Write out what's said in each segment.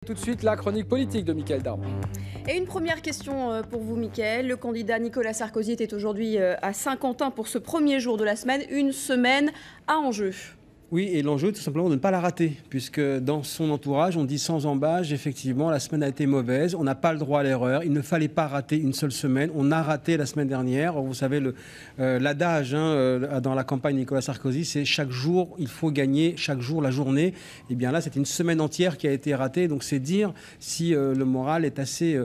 Tout de suite, la chronique politique de Mickaël Darmon. Et une première question pour vous, Mickaël. Le candidat Nicolas Sarkozy était aujourd'hui à Saint-Quentin pour ce premier jour de la semaine. Une semaine à enjeu. Oui, et l'enjeu, tout simplement, de ne pas la rater, puisque dans son entourage, on dit sans embâche, effectivement, la semaine a été mauvaise, on n'a pas le droit à l'erreur, il ne fallait pas rater une seule semaine, on a raté la semaine dernière. Vous savez, l'adage dans la campagne Nicolas Sarkozy, c'est chaque jour, il faut gagner, chaque jour, la journée. Et bien là, c'est une semaine entière qui a été ratée, donc c'est dire si le moral est assez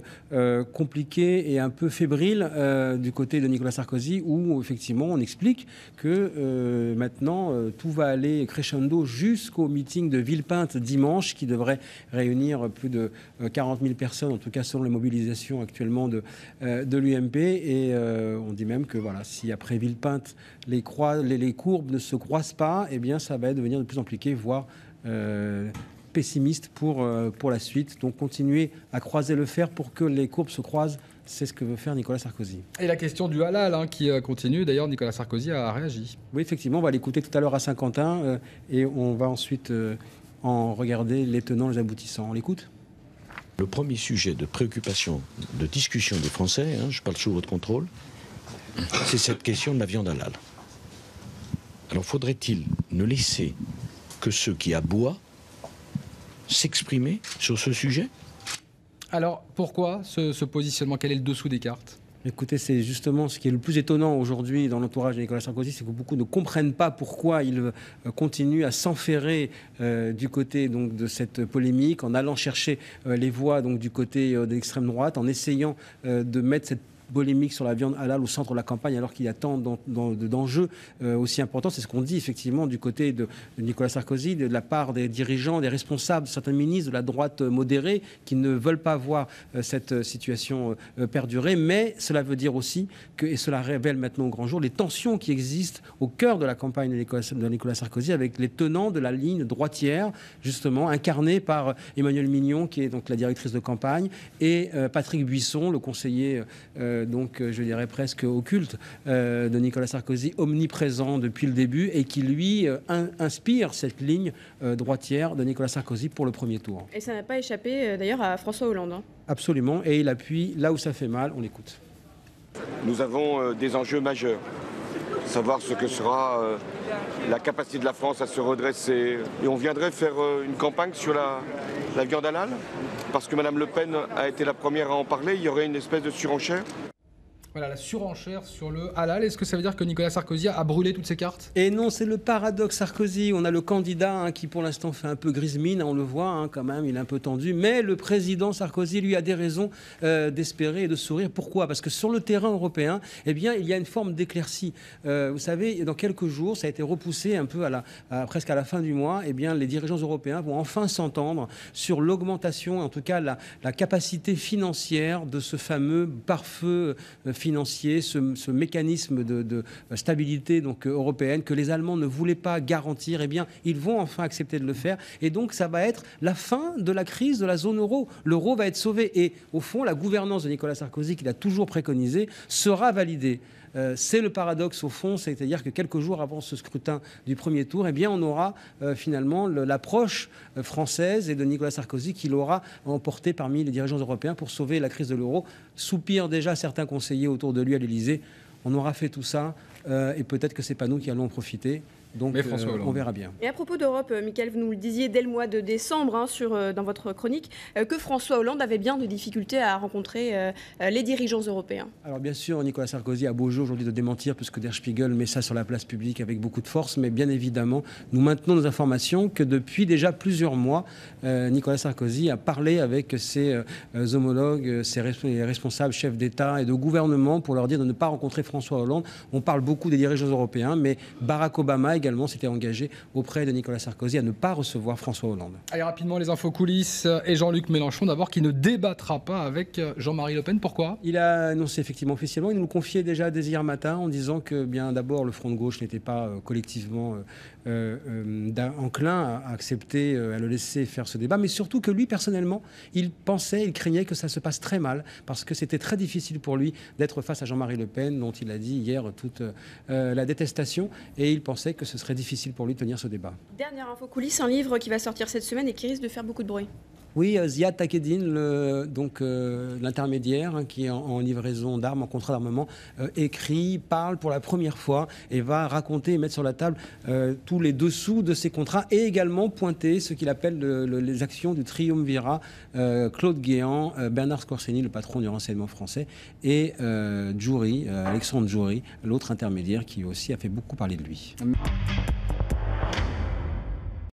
compliqué et un peu fébrile du côté de Nicolas Sarkozy, où effectivement, on explique que maintenant, tout va aller crescendo jusqu'au meeting de Villepinte dimanche, qui devrait réunir plus de 40 000 personnes, en tout cas selon les mobilisations actuellement de l'UMP. Et on dit même que voilà, si après Villepinte les courbes ne se croisent pas, eh bien ça va devenir de plus en plus compliqué, voire pessimiste pour la suite. Donc continuer à croiser le fer pour que les courbes se croisent. C'est ce que veut faire Nicolas Sarkozy. Et la question du halal qui continue. D'ailleurs, Nicolas Sarkozy a réagi. Oui, effectivement, on va l'écouter tout à l'heure à Saint-Quentin et on va ensuite en regarder les tenants, les aboutissants. On l'écoute ? Le premier sujet de préoccupation, de discussion des Français, je parle sous votre contrôle, c'est cette question de la viande halal. Alors faudrait-il ne laisser que ceux qui aboient s'exprimer sur ce sujet ? Alors, pourquoi ce positionnement? Quel est le dessous des cartes? Écoutez, c'est justement ce qui est le plus étonnant aujourd'hui dans l'entourage de Nicolas Sarkozy, c'est que beaucoup ne comprennent pas pourquoi il continue à s'enferrer du côté donc, de cette polémique, en allant chercher les voix donc, du côté de l'extrême droite, en essayant de mettre cette polémique sur la viande halal au centre de la campagne, alors qu'il y a tant d'enjeux aussi importants. C'est ce qu'on dit effectivement du côté de Nicolas Sarkozy, de la part des dirigeants, des responsables, certains ministres de la droite modérée qui ne veulent pas voir cette situation perdurer. Mais cela veut dire aussi que, et cela révèle maintenant au grand jour, les tensions qui existent au cœur de la campagne de Nicolas Sarkozy avec les tenants de la ligne droitière, justement incarnée par Emmanuel Mignon, qui est donc la directrice de campagne, et Patrick Buisson, le conseiller donc je dirais presque occulte de Nicolas Sarkozy, omniprésent depuis le début et qui lui inspire cette ligne droitière de Nicolas Sarkozy pour le premier tour. Et ça n'a pas échappé d'ailleurs à François Hollande. Absolument, et il appuie là où ça fait mal, on l'écoute. Nous avons des enjeux majeurs. Savoir ce que sera la capacité de la France à se redresser. Et on viendrait faire une campagne sur la viande halal, parce que Mme Le Pen a été la première à en parler. Il y aurait une espèce de surenchère. Voilà, la surenchère sur le halal. Est-ce que ça veut dire que Nicolas Sarkozy a brûlé toutes ses cartes? Et non, c'est le paradoxe Sarkozy. On a le candidat qui pour l'instant fait un peu grise mine, on le voit quand même, il est un peu tendu. Mais le président Sarkozy, lui, a des raisons d'espérer et de sourire. Pourquoi? Parce que sur le terrain européen, eh bien, il y a une forme d'éclaircie. Vous savez, dans quelques jours, ça a été repoussé un peu presque à la fin du mois, eh bien, les dirigeants européens vont enfin s'entendre sur l'augmentation, en tout cas la capacité financière de ce fameux pare-feu financier, ce mécanisme de stabilité donc, européenne que les Allemands ne voulaient pas garantir, eh bien, ils vont enfin accepter de le faire. Et donc, ça va être la fin de la crise de la zone euro. L'euro va être sauvé. Et au fond, la gouvernance de Nicolas Sarkozy, qu'il a toujours préconisée, sera validée. C'est le paradoxe au fond, c'est-à-dire que quelques jours avant ce scrutin du premier tour, eh bien, on aura finalement l'approche française et de Nicolas Sarkozy qui l'aura emporté parmi les dirigeants européens pour sauver la crise de l'euro. Soupirent déjà certains conseillers autour de lui à l'Élysée. On aura fait tout ça et peut-être que c'est pas nous qui allons en profiter. Donc on verra bien. Et à propos d'Europe, Mickaël, vous nous le disiez dès le mois de décembre dans votre chronique, que François Hollande avait bien de difficultés à rencontrer les dirigeants européens. Alors bien sûr, Nicolas Sarkozy a beau jeu aujourd'hui de démentir, puisque Der Spiegel met ça sur la place publique avec beaucoup de force, mais bien évidemment, nous maintenons nos informations que depuis déjà plusieurs mois, Nicolas Sarkozy a parlé avec ses homologues, ses responsables chefs d'État et de gouvernement pour leur dire de ne pas rencontrer François Hollande. On parle beaucoup des dirigeants européens, mais Barack Obama également s'était engagé auprès de Nicolas Sarkozy à ne pas recevoir François Hollande. Allez, rapidement, les infos coulisses et Jean-Luc Mélenchon, d'abord, qui ne débattra pas avec Jean-Marie Le Pen. Pourquoi? Il a annoncé effectivement officiellement, il nous confiait déjà dès hier matin en disant que, bien d'abord, le Front de gauche n'était pas collectivement enclin à accepter, à le laisser faire ce débat, mais surtout que lui, personnellement, il craignait que ça se passe très mal, parce que c'était très difficile pour lui d'être face à Jean-Marie Le Pen, dont il a dit hier toute la détestation, et il pensait que ce serait difficile pour lui de tenir ce débat. Dernière info coulisses, un livre qui va sortir cette semaine et qui risque de faire beaucoup de bruit. Oui, Ziad Takedine, l'intermédiaire qui est en livraison d'armes, en contrat d'armement, parle pour la première fois et va raconter et mettre sur la table tous les dessous de ces contrats et également pointer ce qu'il appelle les actions du triumvirat, Claude Guéant, Bernard Scorseni, le patron du renseignement français, et Djouri, Alexandre Djouri, l'autre intermédiaire qui aussi a fait beaucoup parler de lui.